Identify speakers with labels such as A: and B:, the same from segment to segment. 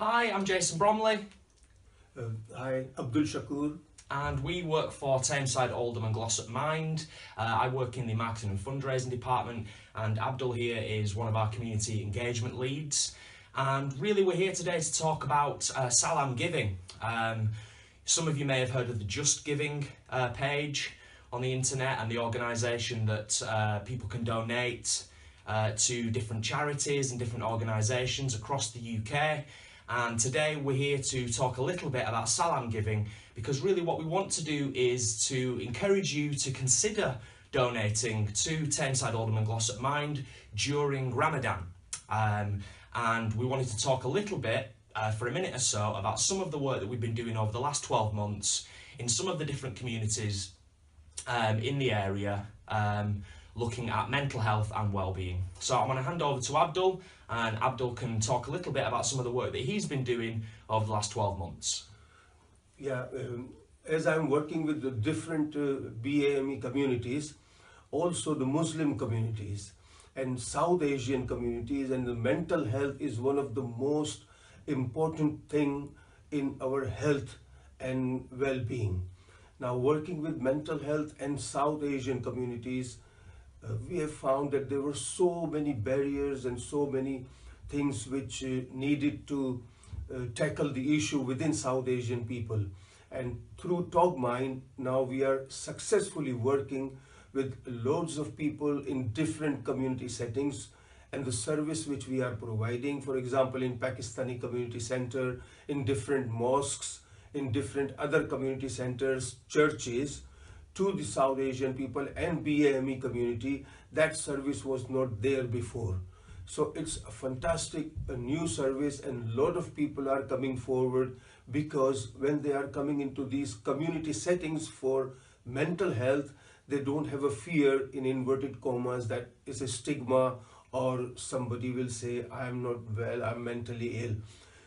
A: Hi, I'm Jason Bromley.
B: Hi, Abdul Shakur.
A: And we work for Tameside, Oldham and Glossop Mind. I work in the marketing and fundraising department, and Abdul here is one of our community engagement leads. And really we're here today to talk about Salaam giving. Some of you may have heard of the Just Giving page on the internet, and the organisation that people can donate to different charities and different organisations across the UK. And today we're here to talk a little bit about Salaam giving, because really what we want to do is to encourage you to consider donating to Tameside, Oldham and Glossop Mind during Ramadan. And we wanted to talk a little bit for a minute or so about some of the work that we've been doing over the last 12 months in some of the different communities in the area, looking at mental health and well-being. So I'm going to hand over to Abdul, and Abdul can talk a little bit about some of the work that he's been doing over the last 12 months.
B: Yeah, as I'm working with the different BAME communities, also the Muslim communities and South Asian communities, and the mental health is one of the most important thing in our health and well-being. Now, working with mental health and South Asian communities, we have found that there were so many barriers and so many things which needed to tackle the issue within South Asian people. And through TalkMind, now we are successfully working with loads of people in different community settings, and the service which we are providing, for example, in Pakistani Community Center, in different mosques, in different other community centers, churches, to the South Asian people and BAME community, that service was not there before. So it's a fantastic new service, and a lot of people are coming forward, because when they are coming into these community settings for mental health, they don't have a fear, in inverted commas, that is a stigma, or somebody will say, I am not well, I'm mentally ill.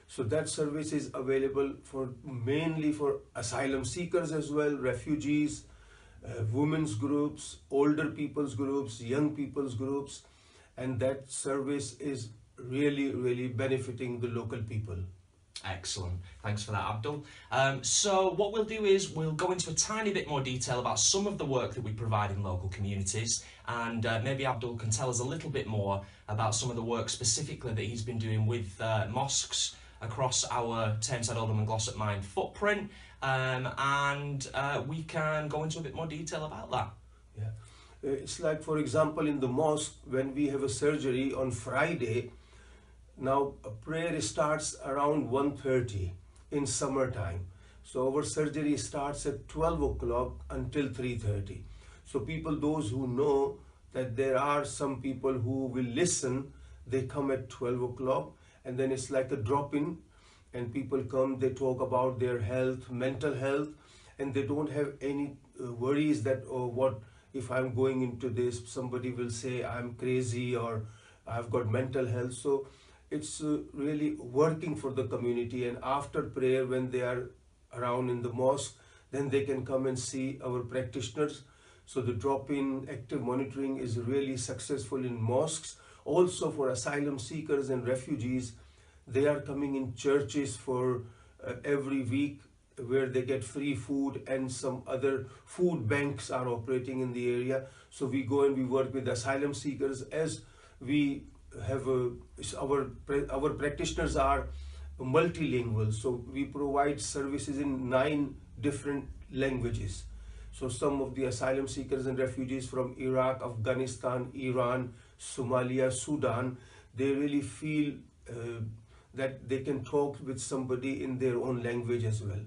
B: So that service is available for mainly for asylum seekers as well, refugees, women's groups, older people's groups, young people's groups, and that service is really benefiting the local people.
A: Excellent. Thanks for that, Abdul. So what we'll do is we'll go into a tiny bit more detail about some of the work that we provide in local communities, and maybe Abdul can tell us a little bit more about some of the work specifically that he's been doing with mosques across our Tameside, Oldham and Glossop Mind footprint, and we can go into a bit more detail about that.
B: Yeah, it's like, for example, in the mosque, when we have a surgery on Friday, now a prayer starts around 1:30 in summertime. So our surgery starts at 12 o'clock until 3:30. So people, those who know that there are some people who will listen, they come at 12 o'clock, and then it's like a drop-in, and people come, they talk about their health, mental health, and they don't have any worries that, oh, what if I'm going into this, somebody will say I'm crazy or I've got mental health. So it's really working for the community, and after prayer, when they are around in the mosque, then they can come and see our practitioners. So the drop-in active monitoring is really successful in mosques. Also for asylum seekers and refugees, they are coming in churches for every week, where they get free food, and some other food banks are operating in the area. So we go and we work with asylum seekers, as we have our practitioners are multilingual, so we provide services in 9 different languages. So some of the asylum seekers and refugees from Iraq, Afghanistan, Iran, Somalia, Sudan, they really feel that they can talk with somebody in their own language as well.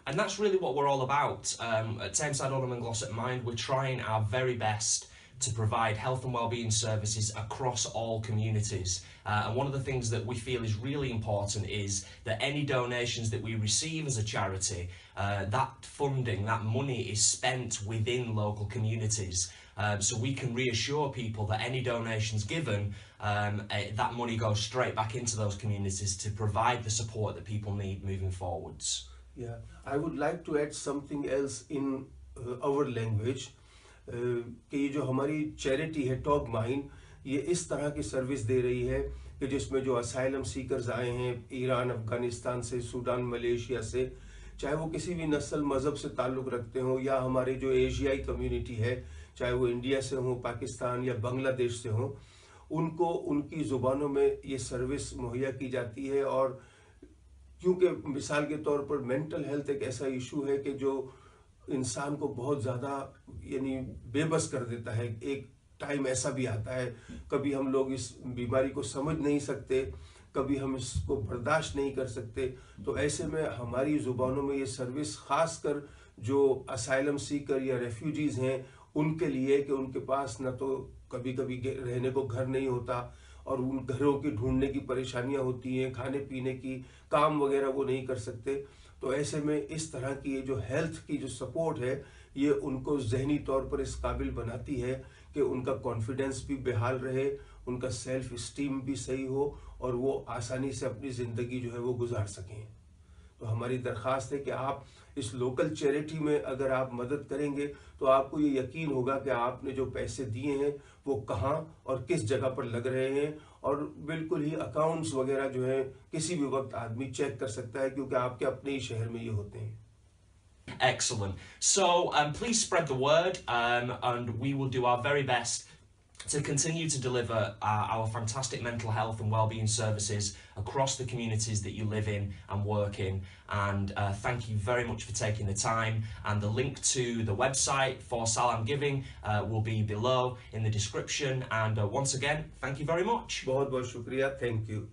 A: And that's really what we're all about. At Tameside, Oldham and Glossop Mind, we're trying our very best to provide health and wellbeing services across all communities. And one of the things that we feel is really important is that any donations that we receive as a charity, that funding, that money is spent within local communities. So we can reassure people that any donations given, that money goes straight back into those communities to provide the support that people need moving forwards.
B: Yeah, I would like to add something else in our language. कि ये जो हमारी charity है talk mind, ये इस तरह की service दे रही है کہ جس میں جو اسائلم سیکرز آئے ہیں ایران، افغانستان سے، سوڈان، ملیشیا سے، چاہے وہ کسی بھی نسل مذہب سے تعلق رکھتے ہوں، یا ہمارے جو ایشیائی کمیونٹی ہے چاہے وہ انڈیا سے ہوں، پاکستان یا بنگلہ دیش سے ہوں، ان کو ان کی زبانوں میں یہ سروس مہیا کی جاتی ہے. اور کیونکہ مثال کے طور پر مینٹل ہیلتھ ایک ایسا ایشو ہے کہ جو انسان کو بہت زیادہ یعنی بے بس کر دیتا ہے. ایک ٹائم ایسا بھی آتا ہے کبھی ہم لوگ اس بیماری کو سمجھ نہیں سکتے، کبھی ہم اس کو برداشت نہیں کر سکتے. تو ایسے میں ہماری زبانوں میں یہ سروس خاص کر جو اسائلم سیکر یا ریفیوجیز ہیں ان کے لیے، کہ ان کے پاس نہ تو کبھی کبھی رہنے کو گھر نہیں ہوتا، اور ان گھروں کی ڈھونڈنے کی پریشانیاں ہوتی ہیں، کھانے پینے کی، کام وغیرہ وہ نہیں کر سکتے. تو ایسے میں اس طرح کی یہ جو ہیلتھ کی جو سپورٹ ہے یہ ان کو ذہنی طور پر اس قابل بناتی ہے کہ ان کا کانفیڈنس بھی بحال رہے، ان کا سیلف اسٹیم بھی صحیح ہو، اور وہ آسانی سے اپنی زندگی جو ہے وہ گزار سکیں. تو ہماری درخواست ہے کہ آپ اس لوکل چیریٹی میں اگر آپ مدد کریں گے تو آپ کو یہ یقین ہوگا کہ آپ نے جو پیسے دیے ہیں وہ کہاں اور کس جگہ پر لگ رہے ہیں، اور بالکل ہی اکاؤنٹس وغیرہ جو ہیں کسی بھی وقت آدمی چیک کر سکتا ہے، کیونکہ آپ کے اپنے ہی شہر میں یہ ہوتے ہیں.
A: Excellent. So please spread the word, and we will do our very best to continue to deliver our fantastic mental health and wellbeing services across the communities that you live in and work in. And thank you very much for taking the time. And the link to the website for Salaam Giving will be below in the description. And once again, thank you very much.
B: بہت بہت شکریہ. Thank you.